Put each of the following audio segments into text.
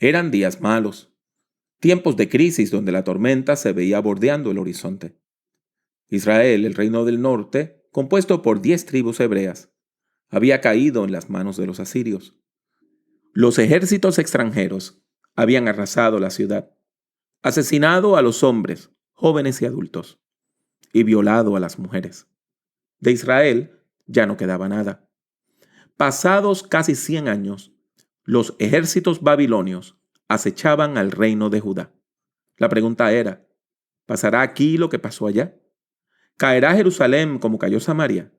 Eran días malos, tiempos de crisis donde la tormenta se veía bordeando el horizonte. Israel, el reino del norte, compuesto por 10 tribus hebreas, había caído en las manos de los asirios. Los ejércitos extranjeros habían arrasado la ciudad, asesinado a los hombres, jóvenes y adultos, y violado a las mujeres. De Israel ya no quedaba nada. Pasados casi 100 años, los ejércitos babilonios acechaban al reino de Judá. La pregunta era, ¿pasará aquí lo que pasó allá? ¿Caerá Jerusalén como cayó Samaria?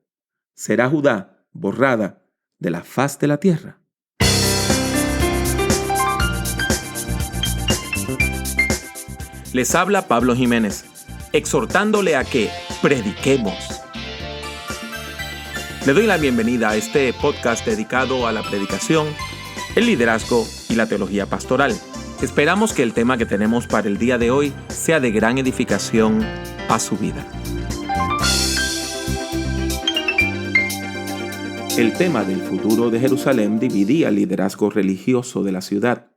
¿Será Judá borrada de la faz de la tierra? Les habla Pablo Jiménez, exhortándole a que prediquemos. Le doy la bienvenida a este podcast dedicado a la predicación, el liderazgo y la teología pastoral. Esperamos que el tema que tenemos para el día de hoy sea de gran edificación a su vida. El tema del futuro de Jerusalén dividía el liderazgo religioso de la ciudad.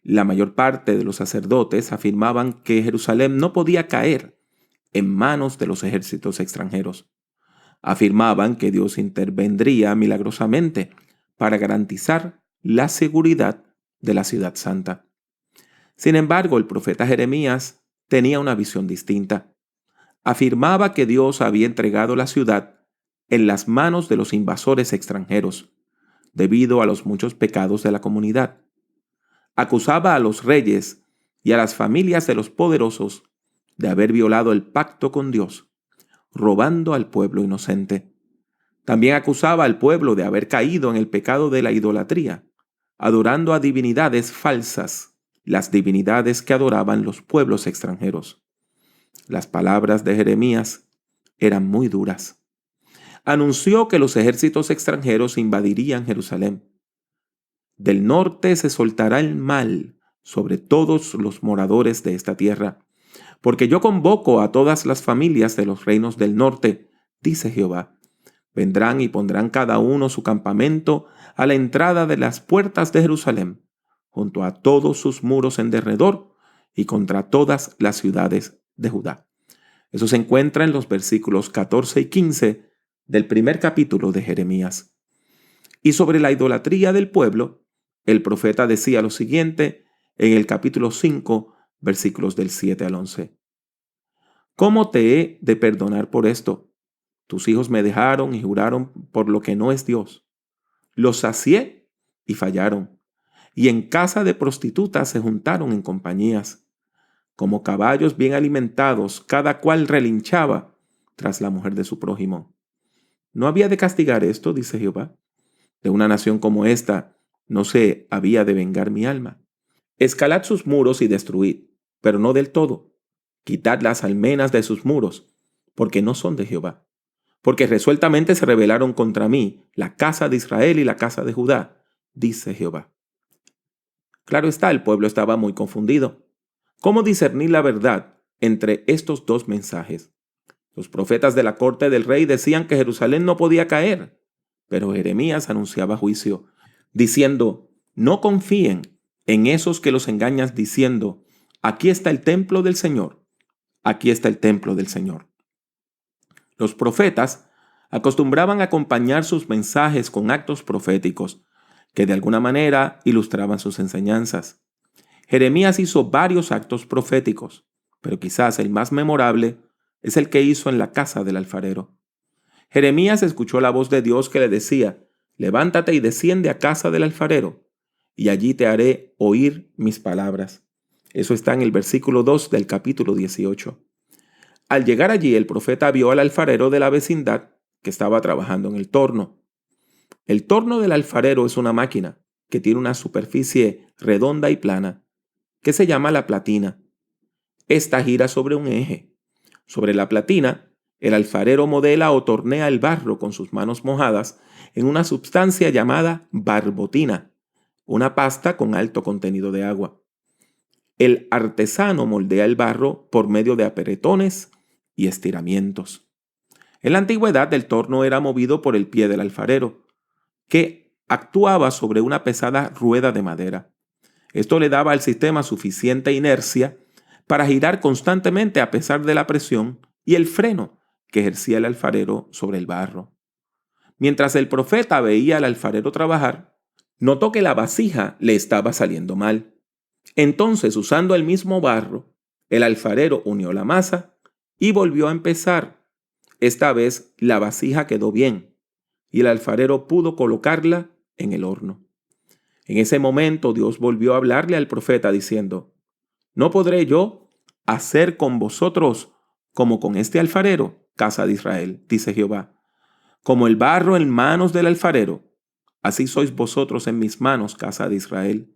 La mayor parte de los sacerdotes afirmaban que Jerusalén no podía caer en manos de los ejércitos extranjeros. Afirmaban que Dios intervendría milagrosamente para garantizar la seguridad de la ciudad santa. Sin embargo, el profeta Jeremías tenía una visión distinta. Afirmaba que Dios había entregado la ciudad en las manos de los invasores extranjeros, debido a los muchos pecados de la comunidad. Acusaba a los reyes y a las familias de los poderosos de haber violado el pacto con Dios, robando al pueblo inocente. También acusaba al pueblo de haber caído en el pecado de la idolatría, adorando a divinidades falsas, las divinidades que adoraban los pueblos extranjeros. Las palabras de Jeremías eran muy duras. Anunció que los ejércitos extranjeros invadirían Jerusalén. Del norte se soltará el mal sobre todos los moradores de esta tierra, porque yo convoco a todas las familias de los reinos del norte, dice Jehová. Vendrán y pondrán cada uno su campamento a la entrada de las puertas de Jerusalén, junto a todos sus muros en derredor y contra todas las ciudades de Judá. Eso se encuentra en los versículos 14 y 15 del primer capítulo de Jeremías. Y sobre la idolatría del pueblo, el profeta decía lo siguiente en el capítulo 5, versículos del 7 al 11. ¿Cómo te he de perdonar por esto? Tus hijos me dejaron y juraron por lo que no es Dios. Los sacié y fallaron, y en casa de prostitutas se juntaron en compañías. Como caballos bien alimentados, cada cual relinchaba tras la mujer de su prójimo. ¿No había de castigar esto, dice Jehová? De una nación como esta no se había de vengar mi alma. Escalad sus muros y destruid, pero no del todo. Quitad las almenas de sus muros, porque no son de Jehová. Porque resueltamente se rebelaron contra mí la casa de Israel y la casa de Judá, dice Jehová. Claro está, el pueblo estaba muy confundido. ¿Cómo discernir la verdad entre estos dos mensajes? Los profetas de la corte del rey decían que Jerusalén no podía caer, pero Jeremías anunciaba juicio, diciendo, no confíen en esos que los engañan diciendo, aquí está el templo del Señor, aquí está el templo del Señor. Los profetas acostumbraban a acompañar sus mensajes con actos proféticos que de alguna manera ilustraban sus enseñanzas. Jeremías hizo varios actos proféticos, pero quizás el más memorable es el que hizo en la casa del alfarero. Jeremías escuchó la voz de Dios que le decía, levántate y desciende a casa del alfarero, y allí te haré oír mis palabras. Eso está en el versículo 2 del capítulo 18. Al llegar allí, el profeta vio al alfarero de la vecindad que estaba trabajando en el torno. El torno del alfarero es una máquina que tiene una superficie redonda y plana, que se llama la platina. Esta gira sobre un eje. Sobre la platina, el alfarero modela o tornea el barro con sus manos mojadas en una sustancia llamada barbotina, una pasta con alto contenido de agua. El artesano moldea el barro por medio de apretones y estiramientos. En la antigüedad, el torno era movido por el pie del alfarero, que actuaba sobre una pesada rueda de madera. Esto le daba al sistema suficiente inercia para girar constantemente a pesar de la presión y el freno que ejercía el alfarero sobre el barro. Mientras el profeta veía al alfarero trabajar, notó que la vasija le estaba saliendo mal. Entonces, usando el mismo barro, el alfarero unió la masa y volvió a empezar. Esta vez la vasija quedó bien y el alfarero pudo colocarla en el horno. En ese momento Dios volvió a hablarle al profeta diciendo: ¿No podré yo hacer con vosotros como con este alfarero, casa de Israel? Dice Jehová. Como el barro en manos del alfarero, así sois vosotros en mis manos, casa de Israel.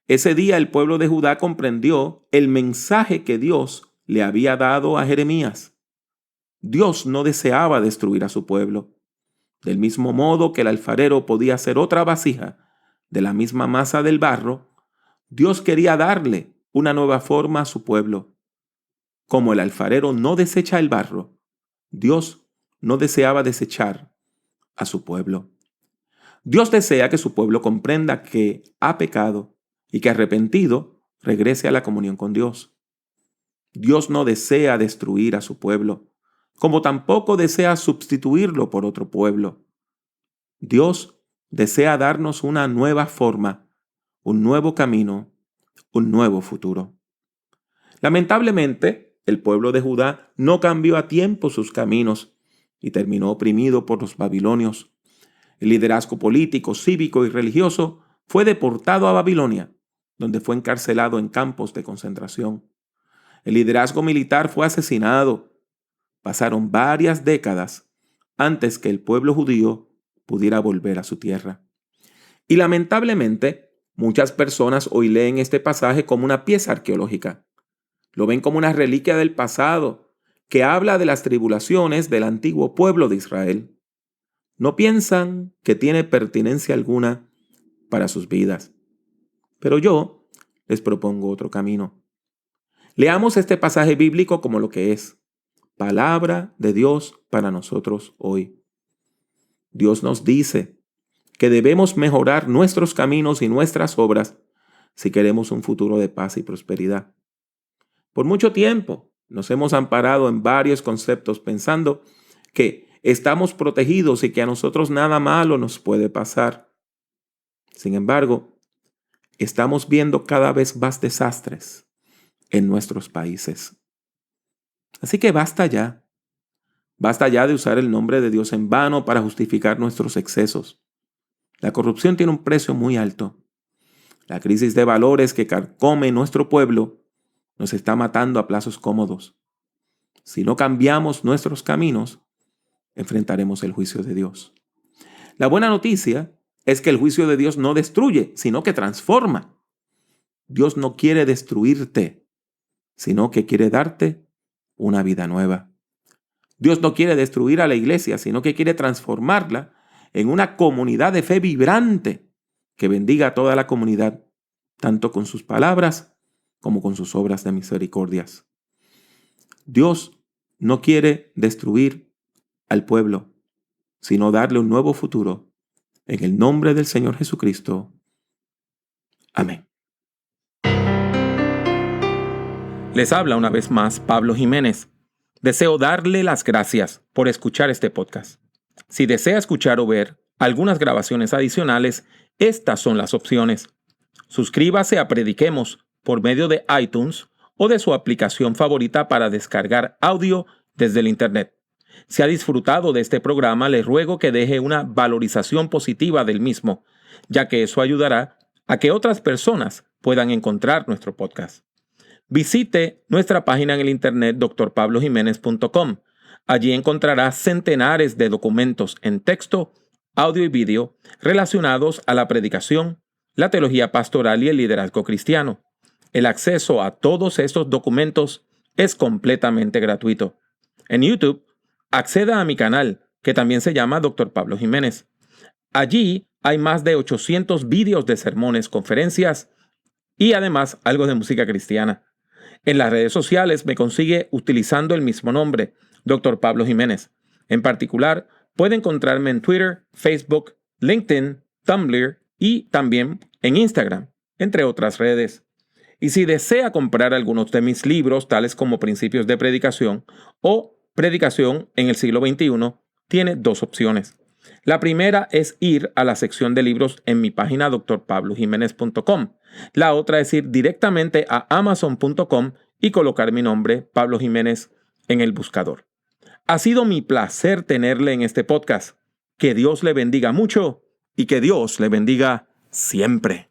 Ese día el pueblo de Judá comprendió el mensaje que Dios le había dado a Jeremías. Dios no deseaba destruir a su pueblo. Del mismo modo que el alfarero podía hacer otra vasija de la misma masa del barro, Dios quería darle una nueva forma a su pueblo. Como el alfarero no desecha el barro, Dios no deseaba desechar a su pueblo. Dios desea que su pueblo comprenda que ha pecado y que arrepentido regrese a la comunión con Dios. Dios no desea destruir a su pueblo, como tampoco desea sustituirlo por otro pueblo. Dios desea darnos una nueva forma, un nuevo camino, un nuevo futuro. Lamentablemente, el pueblo de Judá no cambió a tiempo sus caminos y terminó oprimido por los babilonios. El liderazgo político, cívico y religioso fue deportado a Babilonia, donde fue encarcelado en campos de concentración. El liderazgo militar fue asesinado. Pasaron varias décadas antes que el pueblo judío pudiera volver a su tierra. Y lamentablemente, muchas personas hoy leen este pasaje como una pieza arqueológica. Lo ven como una reliquia del pasado que habla de las tribulaciones del antiguo pueblo de Israel. No piensan que tiene pertinencia alguna para sus vidas. Pero yo les propongo otro camino. Leamos este pasaje bíblico como lo que es: palabra de Dios para nosotros hoy. Dios nos dice que debemos mejorar nuestros caminos y nuestras obras si queremos un futuro de paz y prosperidad. Por mucho tiempo nos hemos amparado en varios conceptos pensando que estamos protegidos y que a nosotros nada malo nos puede pasar. Sin embargo, estamos viendo cada vez más desastres en nuestros países. Así que basta ya. Basta ya de usar el nombre de Dios en vano para justificar nuestros excesos. La corrupción tiene un precio muy alto. La crisis de valores que carcome nuestro pueblo nos está matando a plazos cómodos. Si no cambiamos nuestros caminos, enfrentaremos el juicio de Dios. La buena noticia es que el juicio de Dios no destruye, sino que transforma. Dios no quiere destruirte, sino que quiere darte una vida nueva. Dios no quiere destruir a la iglesia, sino que quiere transformarla en una comunidad de fe vibrante que bendiga a toda la comunidad, tanto con sus palabras como con sus obras de misericordias. Dios no quiere destruir al pueblo, sino darle un nuevo futuro. En el nombre del Señor Jesucristo. Amén. Les habla una vez más Pablo Jiménez. Deseo darle las gracias por escuchar este podcast. Si desea escuchar o ver algunas grabaciones adicionales, estas son las opciones. Suscríbase a Prediquemos por medio de iTunes o de su aplicación favorita para descargar audio desde el Internet. Si ha disfrutado de este programa, le ruego que deje una valorización positiva del mismo, ya que eso ayudará a que otras personas puedan encontrar nuestro podcast. Visite nuestra página en el internet drpablojimenez.com. Allí encontrará centenares de documentos en texto, audio y vídeo relacionados a la predicación, la teología pastoral y el liderazgo cristiano. El acceso a todos estos documentos es completamente gratuito. En YouTube, acceda a mi canal, que también se llama Dr. Pablo Jiménez. Allí hay más de 800 vídeos de sermones, conferencias y además algo de música cristiana. En las redes sociales me consigue utilizando el mismo nombre, Dr. Pablo Jiménez. En particular, puede encontrarme en Twitter, Facebook, LinkedIn, Tumblr y también en Instagram. entre otras redes. Y si desea comprar algunos de mis libros, tales como Principios de Predicación o Predicación en el siglo XXI, tiene dos opciones. La primera es ir a la sección de libros en mi página drpablojimenez.com. La otra es ir directamente a amazon.com y colocar mi nombre, Pablo Jiménez, en el buscador. Ha sido mi placer tenerle en este podcast. Que Dios le bendiga mucho y que Dios le bendiga siempre.